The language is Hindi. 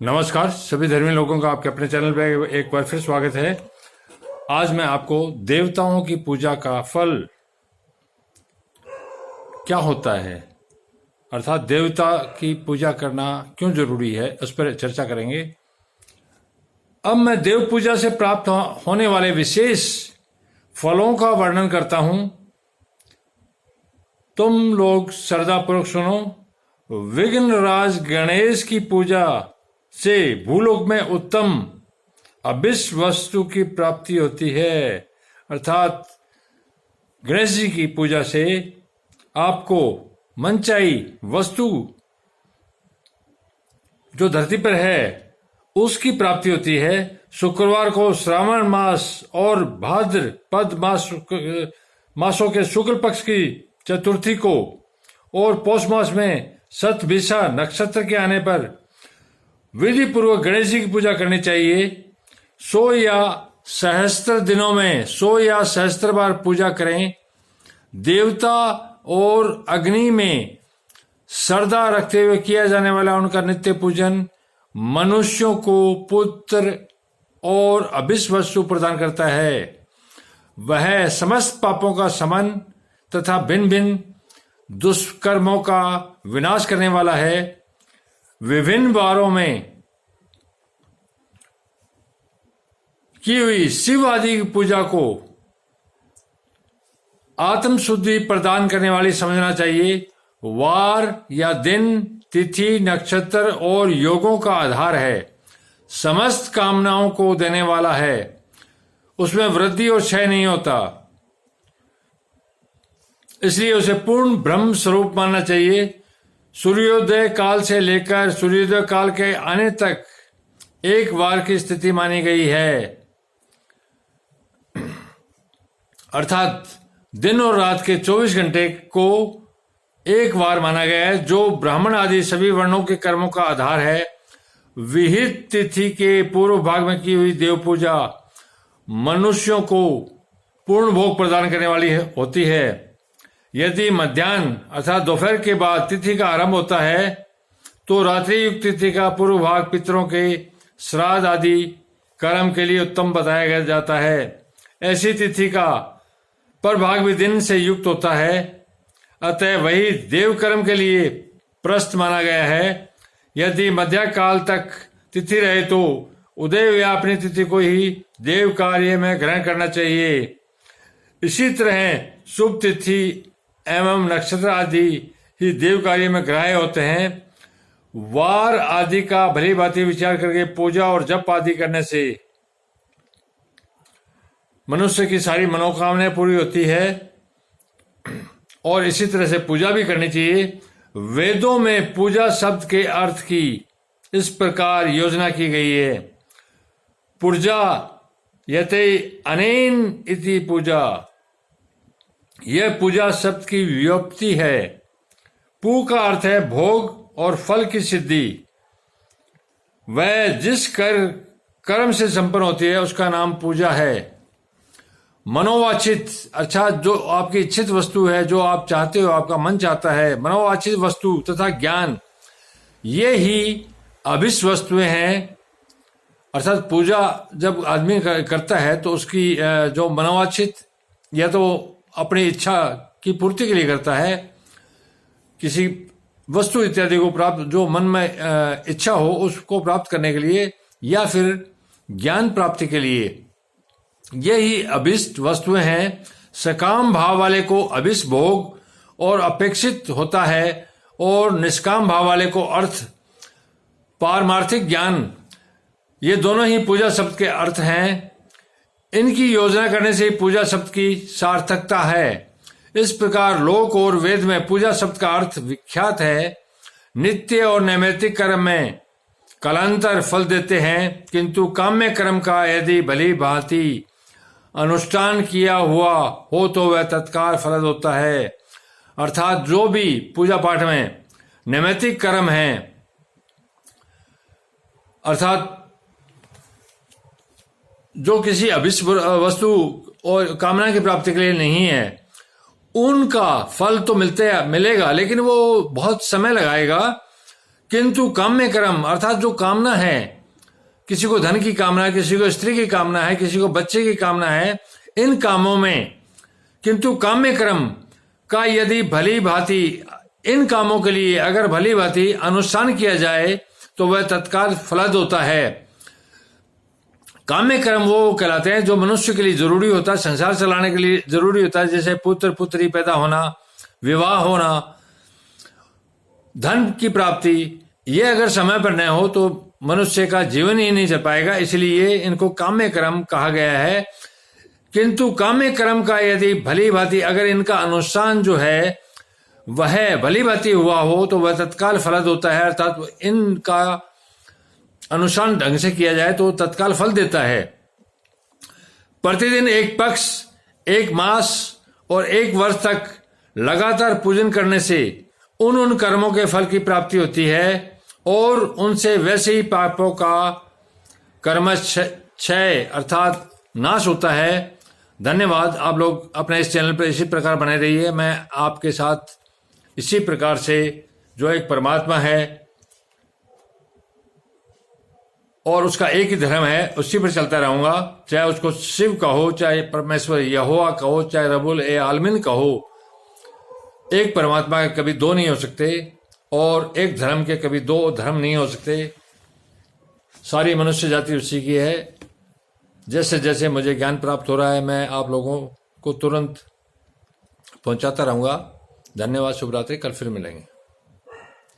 नमस्कार सभी धर्मी लोगों का आपके अपने चैनल पे एक बार फिर स्वागत है। आज मैं आपको देवताओं की पूजा का फल क्या होता है, अर्थात देवता की पूजा करना क्यों जरूरी है, उस पर चर्चा करेंगे। अब मैं देव पूजा से प्राप्त होने वाले विशेष फलों का वर्णन करता हूं। तुम लोग श्रद्धापूर्वक सुनो। विघ्नराज गणेश की पूजा से भूलोक में उत्तम अभिष्ट वस्तु की प्राप्ति होती है, अर्थात गणेश जी की पूजा से आपको मनचाही वस्तु जो धरती पर है उसकी प्राप्ति होती है। शुक्रवार को श्रावण मास और भाद्रपद मासों के शुक्ल पक्ष की चतुर्थी को और पौष मास में शतभिषा नक्षत्र के आने पर विधि पूर्वक गणेश जी की पूजा करनी चाहिए। 100 या सहस्त्र दिनों में 100 या सहस्त्र बार पूजा करें। देवता और अग्नि में श्रद्धा रखते हुए किया जाने वाला उनका नित्य पूजन मनुष्यों को पुत्र और अभिष्ट वस्तु प्रदान करता है। वह समस्त पापों का शमन तथा भिन्न भिन्न दुष्कर्मों का विनाश करने वाला है। विभिन्न वारों में की हुई शिव आदि की पूजा को आत्म शुद्धि प्रदान करने वाली समझना चाहिए। वार या दिन, तिथि, नक्षत्र और योगों का आधार है, समस्त कामनाओं को देने वाला है, उसमें वृद्धि और क्षय नहीं होता, इसलिए उसे पूर्ण ब्रह्म स्वरूप मानना चाहिए। सूर्योदय काल से लेकर सूर्योदय काल के आने तक एक वार की स्थिति मानी गई है, अर्थात दिन और रात के 24 घंटे को एक वार माना गया है, जो ब्राह्मण आदि सभी वर्णों के कर्मों का आधार है। विहित तिथि के पूर्व भाग में की हुई देव पूजा मनुष्यों को पूर्ण भोग प्रदान करने वाली होती है। यदि मध्याह्न अर्थात दोपहर के बाद तिथि का आरंभ होता है तो रात्रि युक्त तिथि का पूर्व भाग पितरों के श्राद्ध आदि कर्म के लिए उत्तम बताया जाता है। ऐसी तिथि का प्रभाग भी दिन से युक्त होता है, अतः वही देव कर्म के लिए प्रस्थ माना गया है। यदि मध्य काल तक तिथि रहे तो उदय व्यापनी तिथि को ही देव कार्य में ग्रहण करना चाहिए। इसी तरह शुभ तिथि एवं नक्षत्र आदि ही देव कार्य में ग्राह्य होते हैं। वार आदि का भली भांति विचार करके पूजा और जप आदि करने से मनुष्य की सारी मनोकामनाएं पूरी होती है और इसी तरह से पूजा भी करनी चाहिए। वेदों में पूजा शब्द के अर्थ की इस प्रकार योजना की गई है। पूजा यते अनेन इति पूजा, यह पूजा शब्द की व्युत्पत्ति है। पू का अर्थ है भोग और फल की सिद्धि। वह जिस कर्म से संपन्न होती है उसका नाम पूजा है। मनोवांछित अर्थात जो आपकी इच्छित वस्तु है, जो आप चाहते हो, आपका मन चाहता है, मनोवांछित वस्तु तथा ज्ञान, ये ही अभिष्ट वस्तुएं हैं। अर्थात पूजा जब आदमी करता है तो उसकी जो मनोवांछित या तो अपनी इच्छा की पूर्ति के लिए करता है, किसी वस्तु इत्यादि को प्राप्त, जो मन में इच्छा हो उसको प्राप्त करने के लिए, या फिर ज्ञान प्राप्ति के लिए, यही अभिष्ट वस्तुएं हैं। सकाम भाव वाले को अभिष्ट भोग और अपेक्षित होता है और निष्काम भाव वाले को अर्थ पारमार्थिक ज्ञान, ये दोनों ही पूजा शब्द के अर्थ हैं। इनकी योजना करने से पूजा शब्द की सार्थकता है। इस प्रकार लोक और वेद में पूजा शब्द का अर्थ विख्यात है। नित्य और नैमित्तिक कर्म में कालांतर फल देते हैं, किंतु काम्य कर्म का यदि भली भांति अनुष्ठान किया हुआ हो तो वह तत्काल फलद होता है। अर्थात जो भी पूजा पाठ में नैमित्तिक कर्म है, अर्थात जो किसी अभिष्ट वस्तु और कामना की प्राप्ति के लिए नहीं है, उनका फल तो मिलेगा, लेकिन वो बहुत समय लगाएगा, किंतु काम्य कर्म अर्थात जो कामना है, किसी को धन की कामना है, किसी को स्त्री की कामना है, किसी को बच्चे की कामना है, इन कामों में किंतु काम्य कर्म का यदि भली भांति इन कामों के लिए अगर भली भांति अनुष्ठान किया जाए तो वह तत्काल फलद होता है। काम्य कर्म वो कहलाते हैं जो मनुष्य के लिए जरूरी होता है, संसार चलाने के लिए जरूरी होता है, जैसे पुत्र पुत्री पैदा होना, विवाह होना, धन की प्राप्ति। ये अगर समय पर न हो तो मनुष्य का जीवन ही नहीं चल पाएगा, इसलिए इनको काम्य कर्म कहा गया है। किंतु काम्य कर्म का यदि भली भांति अगर इनका अनुष्ठान जो है वह भली भांति हुआ हो तो वह तत्काल फलद होता है, अर्थात इनका अनुष्ठान ढंग से किया जाए तो तत्काल फल देता है। प्रतिदिन एक पक्ष, एक मास और एक वर्ष तक लगातार पूजन करने से उन कर्मों के फल की प्राप्ति होती है और उनसे वैसे ही पापों का कर्म क्षय अर्थात नाश होता है। धन्यवाद। आप लोग अपने इस चैनल पर इसी प्रकार बने रहिए। मैं आपके साथ इसी प्रकार से जो एक परमात्मा है और उसका एक ही धर्म है उसी पर चलता रहूंगा, चाहे उसको शिव कहो, चाहे परमेश्वर यहोवा कहो, चाहे रब्बुल आलमीन कहो। एक परमात्मा के कभी दो नहीं हो सकते और एक धर्म के कभी दो धर्म नहीं हो सकते। सारी मनुष्य जाति उसी की है। जैसे जैसे मुझे ज्ञान प्राप्त हो रहा है मैं आप लोगों को तुरंत पहुंचाता रहूंगा। धन्यवाद। शुभ रात्रि। कल फिर मिलेंगे।